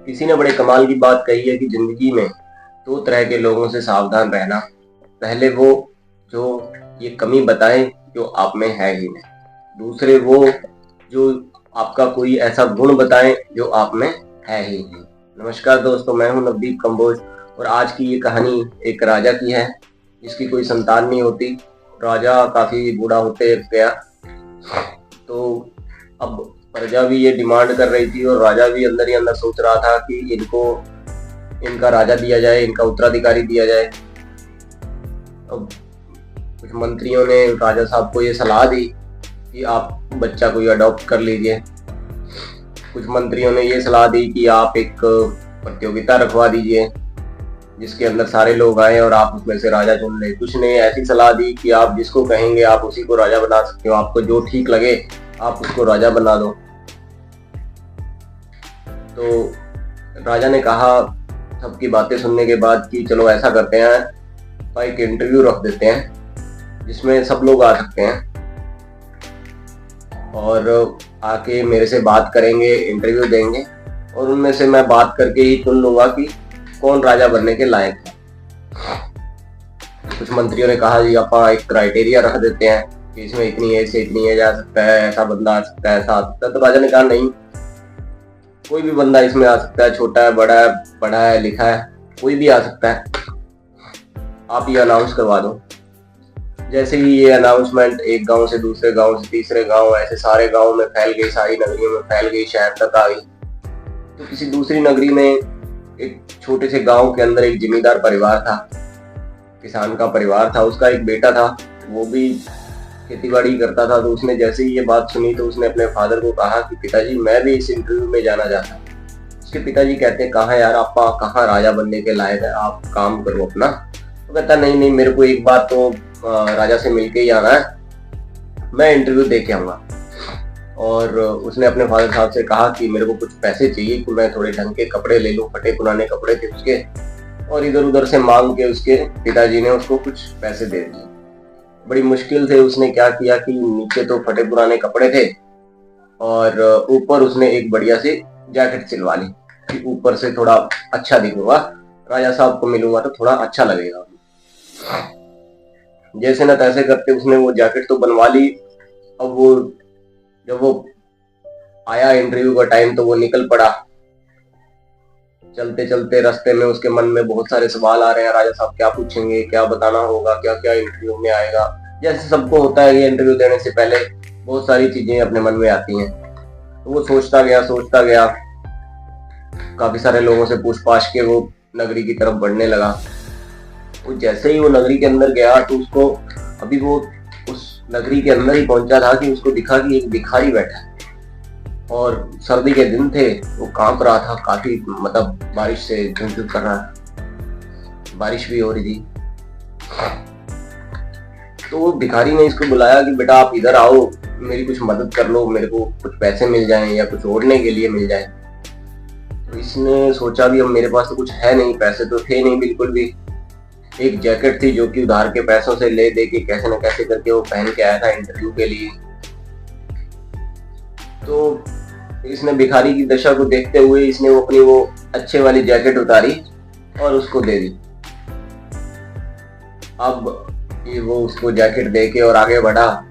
किसी ने बड़े कमाल की बात कही है कि जिंदगी में दो तरह के लोगों से सावधान रहना। पहले वो जो ये कमी बताएं जो आप में है ही नहीं। दूसरे वो जो आपका कोई ऐसा गुण बताएं जो आप में है ही नहीं। नमस्कार दोस्तों, मैं हूं नवदीप कंबोज और आज की ये कहानी एक राजा की है जिसकी कोई संतान नहीं होती। राजा काफी बूढ़ा होते गया तो अब प्रजा भी ये डिमांड कर रही थी और राजा भी अंदर ही अंदर सोच रहा था कि इनका राजा दिया जाए, इनका उत्तराधिकारी दिया जाए। अब कुछ मंत्रियों ने राजा साहब को ये सलाह दी कि आप बच्चा कोई अडॉप्ट कर लीजिए। कुछ मंत्रियों ने ये सलाह दी कि आप एक प्रतियोगिता रखवा दीजिए जिसके अंदर सारे लोग आए और आप उसमें से राजा चुन ले। कुछ ने ऐसी सलाह दी कि आप जिसको कहेंगे आप उसी को राजा बना सकते हो, आपको जो ठीक लगे आप उसको राजा बना दो। तो राजा ने कहा सबकी बातें सुनने के बाद कि चलो ऐसा करते हैं, एक इंटरव्यू रख देते हैं जिसमें सब लोग आ सकते हैं और आके मेरे से बात करेंगे, इंटरव्यू देंगे और उनमें से मैं बात करके ही चुन लूंगा कि कौन राजा बनने के लायक है। कुछ मंत्रियों ने कहा जी आप एक क्राइटेरिया रख देते हैं कि इसमें इतनी एज से इतनी एज आ सकता है, ऐसा बंदा आ सकता है, ऐसा आ सकता है। तो राजा ने कहा नहीं, कोई भी बंदा इसमें आ सकता है, छोटा है, बड़ा है, पढ़ा है, लिखा है, कोई भी आ सकता है। आप ये अनाउंस करवा दो। जैसे ही ये अनाउंसमेंट एक गांव से दूसरे गांव से तीसरे गांव, ऐसे सारे गांव में फैल गई, सारी नगरियों में फैल गई, शहर तक आ गई। तो किसी दूसरी नगरी में एक छोटे से गांव के अंदर एक जमींदार परिवार था, किसान का परिवार था। उसका एक बेटा था, वो भी खेतीबाड़ी करता था। तो उसने जैसे ही ये बात सुनी तो उसने अपने फादर को कहा कि पिताजी मैं भी इस इंटरव्यू में जाना चाहता हूँ। उसके पिताजी कहते हैं कहाँ यार, आप कहाँ राजा बनने के लायक है, आप काम करो अपना। तो कहता नहीं, मेरे को एक बात तो राजा से मिलके ही आना है, मैं इंटरव्यू दे के आऊंगा। और उसने अपने फादर साहब से कहा कि मेरे को कुछ पैसे चाहिए कि मैं थोड़े ढंग के कपड़े ले लूं, फटे पुराने कपड़े थे उसके। और इधर उधर से मांग के उसके पिताजी ने उसको कुछ पैसे दे दिए। बड़ी मुश्किल से उसने क्या किया कि नीचे तो फटे पुराने कपड़े थे और ऊपर उसने एक बढ़िया सी जैकेट सिलवा ली कि ऊपर से थोड़ा अच्छा दिखूंगा, राजा साहब को मिलूंगा तो थोड़ा अच्छा लगेगा। जैसे न तैसे करते उसने वो जैकेट तो बनवा ली। अब वो जब वो आया इंटरव्यू का टाइम तो वो निकल पड़ा। चलते चलते रास्ते में उसके मन में बहुत सारे सवाल आ रहे हैं, राजा साहब क्या पूछेंगे, क्या बताना होगा, क्या क्या इंटरव्यू में आएगा। जैसे सबको होता है कि इंटरव्यू देने से पहले बहुत सारी चीजें अपने मन में आती हैं। तो वो सोचता गया, काफी सारे लोगों से पूछताछ के वो नगरी की तरफ बढ़ने लगा। वो जैसे ही वो नगरी के अंदर गया तो उसको अभी वो उस नगरी के अंदर ही पहुंचा था कि उसको दिखा कि एक भिखारी बैठा है और सर्दी के दिन थे, वो कांप रहा था काफी, मतलब बारिश से झुंझुन कर रहा था, बारिश भी हो रही थी। तो वो भिखारी ने इसको बुलाया कि बेटा आप इधर आओ, मेरी कुछ मदद कर लो, मेरे को कुछ पैसे मिल जाएं या कुछ ओढ़ने के लिए मिल जाए। तो इसने सोचा भी अब मेरे पास तो कुछ है नहीं, पैसे तो थे नहीं बिल्कुल भी। एक जैकेट थी जो कि उधार के पैसों से ले दे के कैसे न कैसे करके वो पहन के आया था इंटरव्यू के लिए। तो इसने भिखारी की दशा को देखते हुए इसने वो अपनी वो अच्छे वाली जैकेट उतारी और उसको दे दी। अब ये वो उसको जैकेट दे के और आगे बढ़ा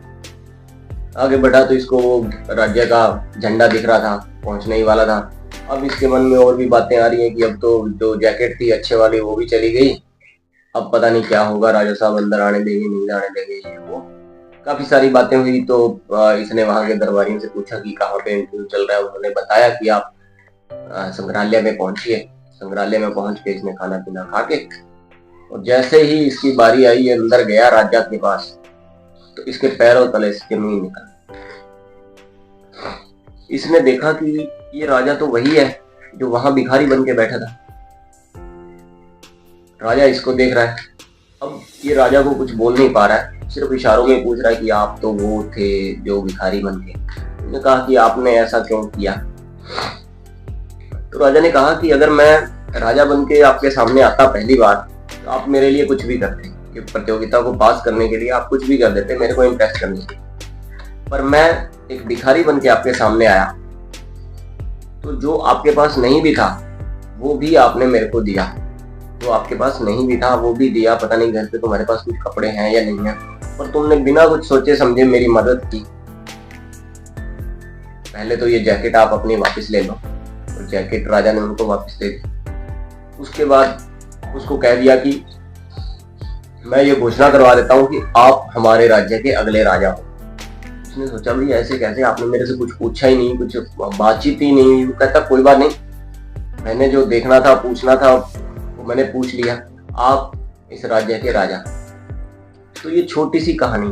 तो इसको वो राज्य का झंडा दिख रहा था, पहुंचने ही वाला था। अब इसके मन में और भी बातें आ रही हैं कि अब तो जो जैकेट थी अच्छे वाली वो भी चली गई, अब पता नहीं क्या होगा, राजा साहब अंदर आने देंगे नहीं आने देंगे, ये वो काफी सारी बातें हुई। तो इसने वहां के दरबारियों से पूछा कि कहाँ पे इंटरव्यू चल रहा है। उन्होंने बताया कि आप संग्रहालय में पहुंचिए। संग्रहालय में पहुंच के इसने खाना पीना खा के और जैसे ही इसकी बारी आई ये अंदर गया राजा के पास तो इसके पैरों तले से जमीन निकल। इसने देखा कि ये राजा तो वही है जो वहां भिखारी बन के बैठा था। राजा इसको देख रहा है। अब ये राजा को कुछ बोल नहीं पा रहा है, सिर्फ इशारों में पूछ रहा है कि आप तो वो थे जो भिखारी बन के। उसने कहा कि आपने ऐसा क्यों किया। तो राजा ने कहा कि अगर मैं राजा बन के आपके सामने आता पहली बार तो आप मेरे लिए कुछ भी करते, कि प्रतियोगिता को पास करने के लिए आप कुछ भी कर देते मेरे को इम्प्रेस करने के लिए। पर मैं एक भिखारी बन के आपके सामने आया तो जो आपके पास नहीं भी था वो भी आपने मेरे को दिया, जो आपके पास नहीं भी था वो भी दिया। पता नहीं घर पे तुम्हारे पास कुछ कपड़े हैं या नहीं है, पर तुमने बिना कुछ सोचे समझे मेरी मदद की। पहले तो ये जैकेट आप अपनी वापस ले लो, और जैकेट राजा ने उनको वापस दे दी। उसके बाद उसको कह दिया कि मैं ये घोषणा करवा देता हूँ कि आप हमारे राज्य के अगले राजा हो। उसने सोचा भाई ऐसे कैसे, आपने मेरे से कुछ पूछा ही नहीं, कुछ बातचीत ही नहीं। वो कहता कोई बात नहीं, मैंने जो देखना था पूछना था वो मैंने पूछ लिया, आप इस राज्य के राजा। तो ये छोटी सी कहानी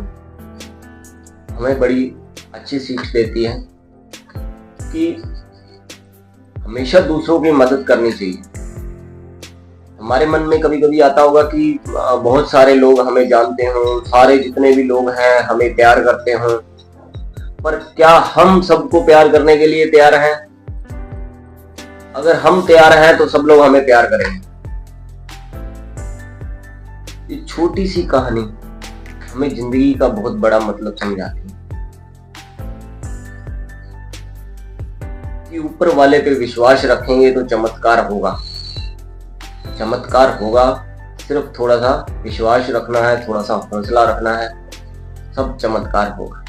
हमें बड़ी अच्छी सीख देती है कि हमेशा दूसरों की मदद करनी चाहिए। हमारे मन में कभी कभी आता होगा कि बहुत सारे लोग हमें जानते हों, सारे जितने भी लोग हैं हमें प्यार करते हों, पर क्या हम सबको प्यार करने के लिए तैयार हैं? अगर हम तैयार हैं तो सब लोग हमें प्यार करेंगे। ये छोटी सी कहानी हमें जिंदगी का बहुत बड़ा मतलब समझाती है कि ऊपर वाले पे विश्वास रखेंगे तो चमत्कार होगा। चमत्कार होगा, सिर्फ थोड़ा सा विश्वास रखना है, थोड़ा सा हौसला रखना है, सब चमत्कार होगा।